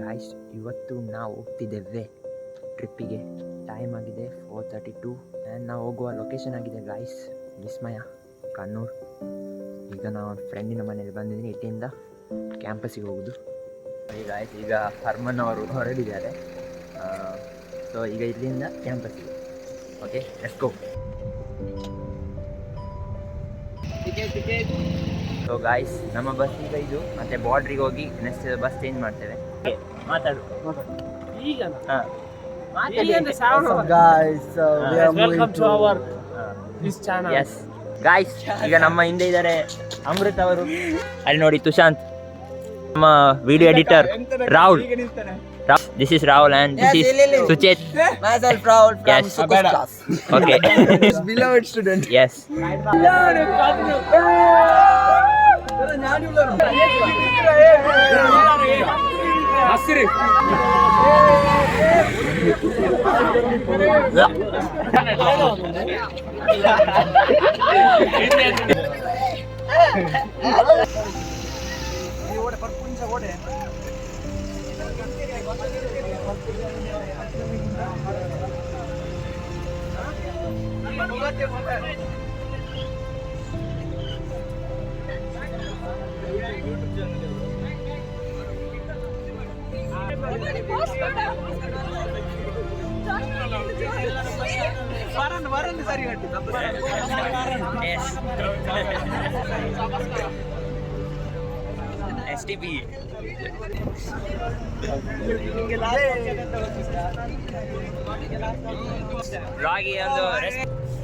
Guys, ಇವತ್ತು ನಾವು ಹೋಗ್ತಿದ್ದೇವೆ ಟ್ರಿಪ್ಪಿಗೆ. ಟೈಮ್ ಆಗಿದೆ 4:32 ಆ್ಯಂಡ್ ನಾವು ಹೋಗುವ ಲೊಕೇಶನ್ ಆಗಿದೆ ಗಾಯ್ಸ್ ವಿಸ್ಮಯ, ಕಣ್ಣೂರು. ಈಗ ನಾವು ಫ್ರೆಂಡಿನ ಮನೇಲಿ ಬಂದಿದ್ದೀನಿ. ಇಟ್ಟಿಂದ ಕ್ಯಾಂಪಸ್ಸಿಗೆ ಹೋಗೋದು. ಗಾಯ್ಸ್, ಈಗ ಹರ್ಮನ್ ಅವರು ಹೊರಡಿದ್ದಾರೆ. ಸೊ ಈಗ ಇಲ್ಲಿಂದ ಕ್ಯಾಂಪಸ್ಸಿಗೆ. Okay, let's go. So guys, ನಮ್ಮ ಬಸ್ ಈಗ ಇದು, ಮತ್ತೆ ಬಾರ್ಡ್ರಿಗೆ ಹೋಗಿ ನೆಕ್ಸ್ಟ್ ಬಸ್ ಚೇಂಜ್ ಮಾಡ್ತೇವೆ. ಮಾತಾಡು ಈಗ. ಎಸ್ ಗಾಯ್ಸ್, ಈಗ ನಮ್ಮ ಹಿಂದೆ ಇದ್ದಾರೆ ಅಮೃತ್ ಅವರು. ಅಲ್ಲಿ ನೋಡಿ ತುಶಾಂತ್, ನಮ್ಮ video editor Rahul. This is Rahul and this is Suchet. Myself Rahul from Yes. Sukhoth class. Okay. His beloved student. Yes. STB. ರಾಗಿ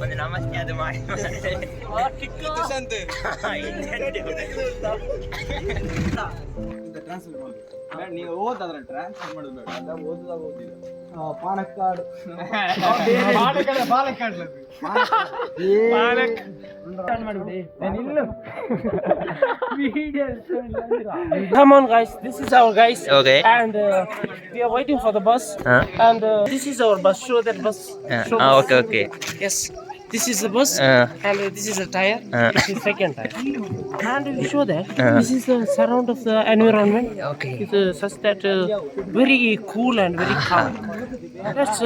ಒಂದು ನಮಸ್ತೆ ಅದು ಮಾಡಿ. ನೀವು ಓದಾದ್ರೆ ಟ್ರಾನ್ಸ್ಫರ್ ಮಾಡೋದು Palakkad Come on guys, this is our guys. Okay. And we are waiting for the bus. And this is our bus. Show that bus. Show bus. Okay. Yes. This is the bus. And this is a tire. This is second tire. And we show that this is the surround of the environment. Okay. It's such that very cool and very calm. Let's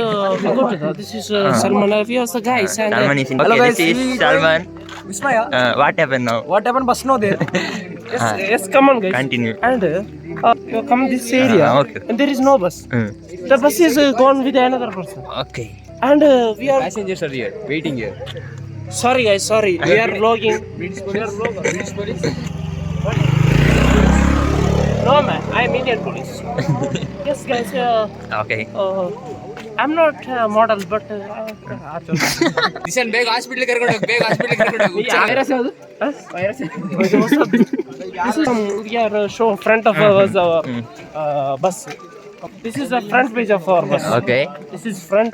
we go to that. This is Salman. We are the guys. And Salman is in. Hello Okay, guys, this is we Salman. Vismaya. What happened now? What happened? Bus no there. yes, come on guys. Continue. And you come this area. Okay. And there is no bus. The bus is gone with another person. Okay. And we are passengers are here waiting here. sorry guys, sorry. We are vlogging. We are vloggers. No man, I am Indian police. Yes guys. Okay. I'm not model, but ದಿಶನ್ ಬೇಗ hospital ಕರ್ಕೊಂಡು ಹೋಗಿ, ಬೇಗ hospital ಕರ್ಕೊಂಡು ಹೋಗಿ. virus ಯಾವುದು? This is we are show front of our bus. This is the front page of our bus. Okay. This is front.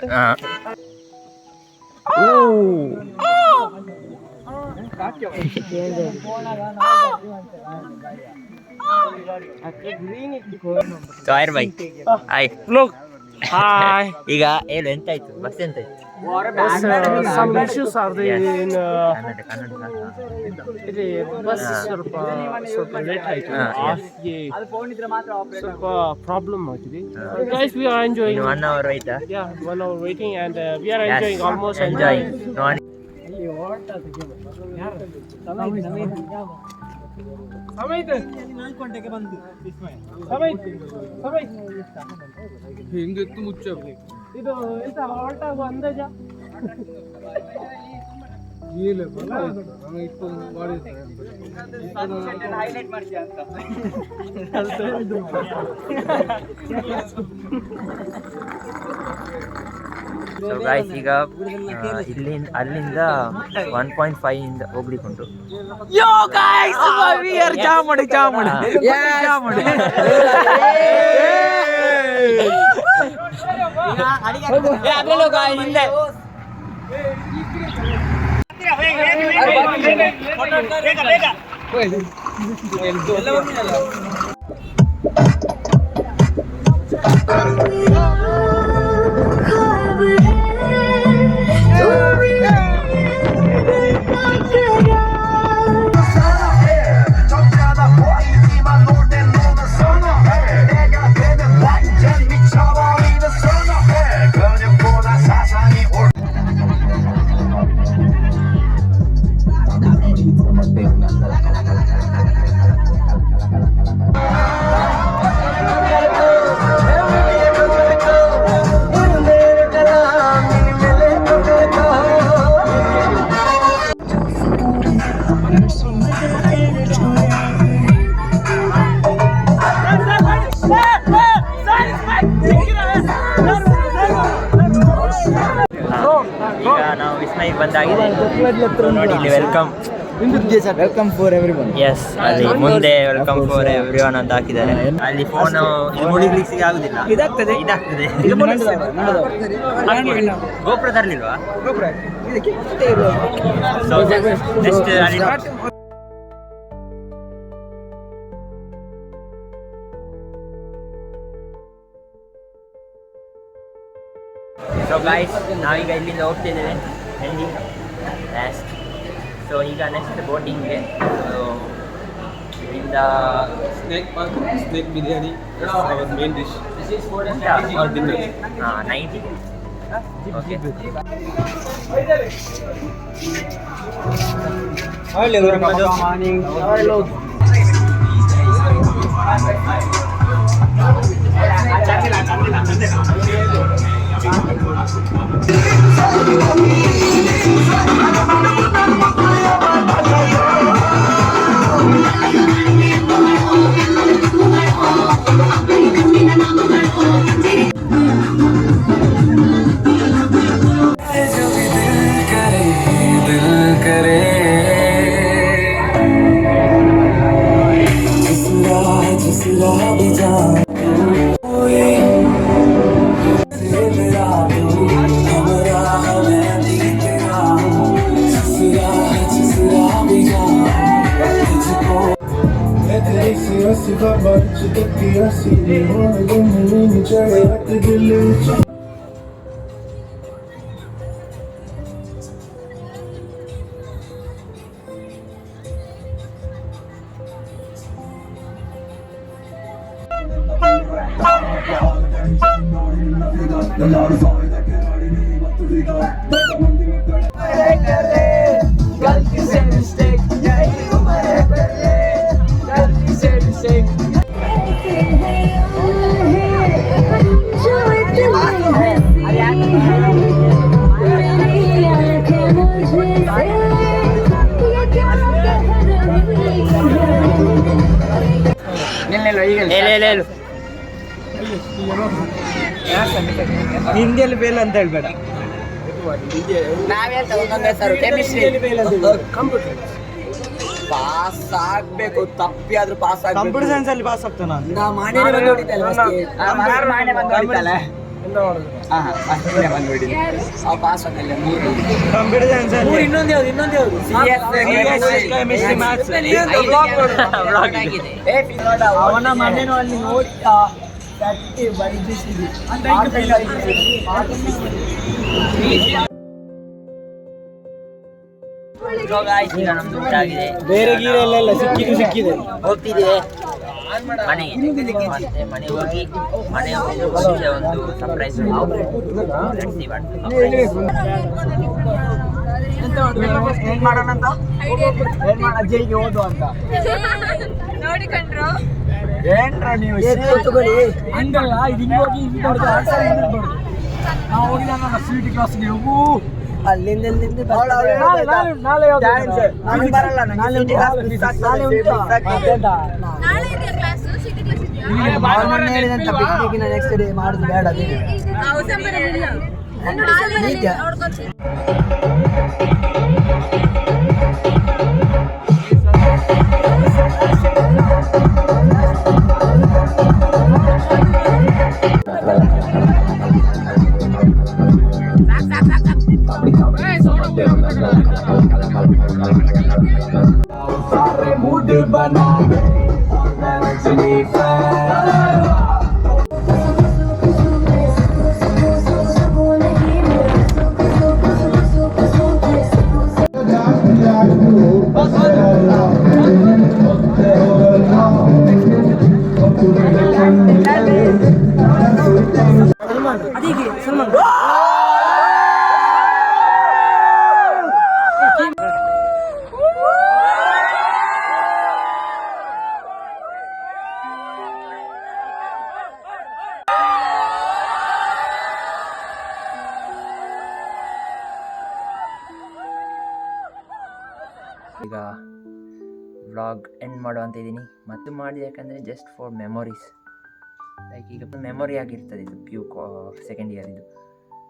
ಕಾಯರ್ bye. Hi. Look. Hi. ಈಗ ಹೇಳು, ಎಂತಾಯ್ತು? ಬಸ್ ಎಂತಾಯ್ತು? Some issues are there in Kannada. ಇದು bus ಸ್ವಲ್ಪ late ಆಯಿತು. ಸ್ವಲ್ಪ problem ಆಗಿದೆ. Guys, we are enjoying. 1 hour ಆಯ್ತಾ? Yeah, 1 hour waiting and we are enjoying, almost enjoying. ನೋಡಿ. ಹಿಂಗಿತ್ತು ಮುಚ್ಚ ಇದು ಎಂತ ಹಾಲ್ಟ್ ಆಗುವ ಅಂದಾಜ? ಸೊ ಗಾಯ್ಸ್, ಈಗ ಅಲ್ಲಿಂದ 1.5 ಇಂದ ಹೋಗ್ಲಿಕ್ಕೆ ಉಂಟು. Yo guys, we are Jamadi. Yes. Jamadi. ಅದರಲ್ಲೂ ಹಿಂದೆ ಇದಾಗಿದೆ. ನೋಡಿ ಇಲ್ಲಿ ವೆಲ್ಕಮ್ ಫಾರ್ ಎವ್ರಿವನ್. ಎಸ್, ಅಲ್ಲಿ ಮುಂದೆ ವೆಲ್ಕಮ್ ಫಾರ್ ಎವ್ರಿವನ್ ಅಂತ ಹಾಕಿದ್ದಾರೆ. ಅಲ್ಲಿ ಫೋನ್ ಮುಳುಗ್ಲಿಕ್ಕೆ ಆಗುದಿಲ್ಲ, ಇದಾಗ್ತದೆ. ಗೋಪುರ ತರಲಿಲ್ವಾ? ಸೊ ಜಸ್ಟ್ ಅಲ್ಲಿ ಸೊ ಗೈಸ್, ನಾವೀಗ ಇಲ್ಲಿಂದ ಹೋಗ್ತಿದ್ದೇವೆ ಎಲ್ಲಿ ಲಾಸ್ಟ್. ಸೊ ಈಗ ನೆಕ್ಸ್ಟ್ ಬೋಟಿಂಗ್ಗೆ. ಸೊ ಇಲ್ಲಿಂದ ಸ್ನೇಕ್ ಬಿರಿಯಾನಿ ಮೇನ್ ಡಿಶ್ ಹಾಂ 90. ಓಕೆ, ಹಿಂದಿಯಲ್ಲಿ ಬೇಲ್ ಅಂತ ಹೇಳ್ಬೇಡ. ಪಾಸ್ ಆಗ್ಬೇಕು, ತಪ್ಪಿ ಆದ್ರೂ ಪಾಸ್ ಆಗ್ಬೇಕು. ಕಂಪ್ಯೂಟರ್ ಸೈನ್ಸ್ ಅಲ್ಲಿ ಪಾಸ್ ಆಗ್ತಾನ. ಪಾಸ್ ಆಗಿಲ್ಲ. ಕಂಪ್ಯೂಟರ್ ಸೈನ್ಸ್ ಅಲ್ಲಿ ಇನ್ನೊಂದು ಯಾವ್ದು ಕೆಮಿಸ್ಟ್ರಿ ಮ್ಯಾಥ್ಸ್. ಅವನ ಮನೆಯಲ್ಲಿ ನೋಡ್ತಾ ತಟ್ಟಿ ಬರಿಸಿದ್ವಿ. ಬೇರೆ ಗೀರೆಲ್ಲ ಸಿಕ್ಕಿದೆ. ಹೋಗ್ತಿದ್ದೀವಿ ಮನೆಗೆ. ಮತ್ತೆ ಮನೆಗೆ ಹೋಗಿ ಒಂದು ಸರ್ಪ್ರೈಸ್ ಏನ್ ಮಾಡೋಣ ಅಂತ ಅಜ್ಜಿಗೆ ಓದು ಅಂತ ನೋಡಿಕೊಂಡ್ರು ಏನ್ರ ನೀವು ಹಂಗಲ್ಲ. ಇದು ಹಿಂಗೆ ಹೋಗಿ ಹಿಂಗೆ ನೋಡಿದ್ರೆ ಆನ್ಸರ್ ಹಿಂಗೆ ನೋಡುದು. ನಾವು ಹೋಗಿದಾಗ ಸ್ವೀಟ್ ಕ್ಲಾಸ್ಗೆ ಹೋಗು ಅಲ್ಲಿಂದ ನಾಳೆ ಬರಲ್ಲ. ನಾಳೆ ಇದೆಯಾ ಕ್ಲಾಸ್? ಸಿಟಿ ಕ್ಲಾಸ್ ಇದೆಯಾ? ಹೇಳಿದಂತ ಪಿಕ್ನಿಕ್ನ ನೆಕ್ಸ್ಟ್ ಡೇ ಮಾಡುದು ಬೇಡ. ನೋಡ್ಕೊಂತೀನಿ. मूड बना ಈಗ ವ್ಲಾಗ್ ಎಂಡ್ ಮಾಡುವಂತ ಇದ್ದೀನಿ. ಮತ್ತು ಮಾಡಿದೆ ಯಾಕಂದರೆ ಜಸ್ಟ್ ಫಾರ್ ಮೆಮೊರೀಸ್. ಲೈಕ್ ಈಗ ಮೆಮೊರಿ ಆಗಿರ್ತದೆ ಇದು ಸೆಕೆಂಡ್ ಇಯರ್ ಇದು.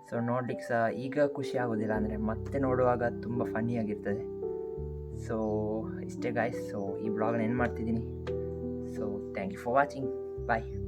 ಸೊ ನೋಡ್ಲಿಕ್ಕೆ ಸಹ ಈಗ ಖುಷಿ ಆಗೋದಿಲ್ಲ, ಅಂದರೆ ಮತ್ತೆ ನೋಡುವಾಗ ತುಂಬ ಫನ್ನಿಯಾಗಿರ್ತದೆ. ಸೊ ಇಷ್ಟೇ ಗಾಯ್ಸ್. ಸೊ ಈ ಬ್ಲಾಗ್ನ ಏನು ಮಾಡ್ತಿದ್ದೀನಿ. So thank you for watching. Bye.